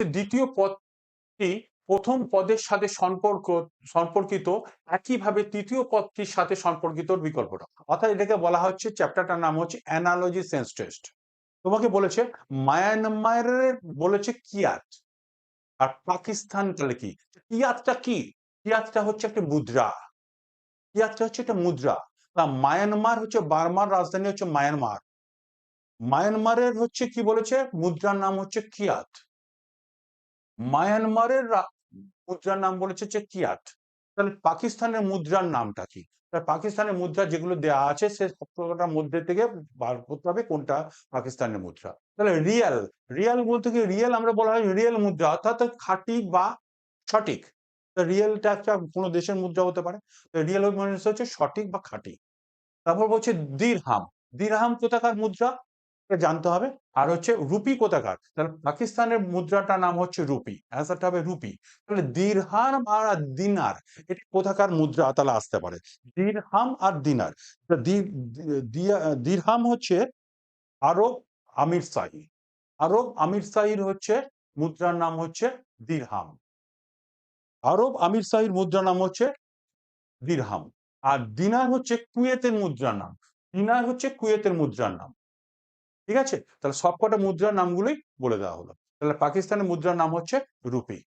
দ্বিতীয় পদটি প্রথম পদের সাথে সম্পর্কিত, একইভাবে তৃতীয় পদটির সাথে সম্পর্কিত বিকল্পটা। অর্থাৎ এটাকে বলা হচ্ছে, চ্যাপ্টারটার নাম হচ্ছে অ্যানালজি সেন্স টেস্ট। তোমাকে বলেছে মায়ানমারের বলেছে কিয়াত, আর পাকিস্তান তাহলে কি? কিয়াতটা কি? কিয়াতটা হচ্ছে একটা মুদ্রা। কিয়াতটা হচ্ছে একটা মুদ্রা। মায়ানমার হচ্ছে বার্মার রাজধানী হচ্ছে মায়ানমার। মায়ানমারের হচ্ছে কি বলেছে, মুদ্রার নাম হচ্ছে কিয়াত। মায়ানমারের মুদ্রার নাম বলেছে যে কিয়াত। তাহলে পাকিস্তানের মুদ্রার নামটা কি? পাকিস্তানের মুদ্রা যেগুলো দেওয়া আছে সে সবকটার মধ্যে থেকে বার করতে হবে কোনটা পাকিস্তানের মুদ্রা। তাহলে রিয়াল, রিয়াল বলতে কি, রিয়েল আমরা বলা হয় রিয়েল মুদ্রা, অর্থাৎ খাঁটি বা সঠিক। রিয়েলটা একটা কোনো দেশের মুদ্রা হতে পারে, রিয়েল মানে হচ্ছে সঠিক বা খাঁটি। তারপর বলছে দিরহাম, দিরহাম কোথাকার মুদ্রা জানতে হবে। আর হচ্ছে রুপি কোথাকার, তাহলে পাকিস্তানের মুদ্রাটার নাম হচ্ছে রুপি, অ্যান্সারটা হবে রুপি। তাহলে দিরহাম আর দিনার এটা কোথাকার মুদ্রা তাহলে আসতে পারে, দিরহাম আর দিনার। দিরহাম হচ্ছে আরব আমির শাহী, আরব আমির শাহীর হচ্ছে মুদ্রার নাম হচ্ছে দিরহাম, আরব আমির শাহীর মুদ্রার নাম হচ্ছে দিরহাম। আর দিনার হচ্ছে কুয়েতের মুদ্রার নাম, দিনার হচ্ছে কুয়েতের মুদ্রার নাম। ঠিক আছে, তাহলে সবকটা মুদ্রার নামগুলোই বলে দেওয়া হলো। তাহলে পাকিস্তানের মুদ্রার নাম হচ্ছে রুপি।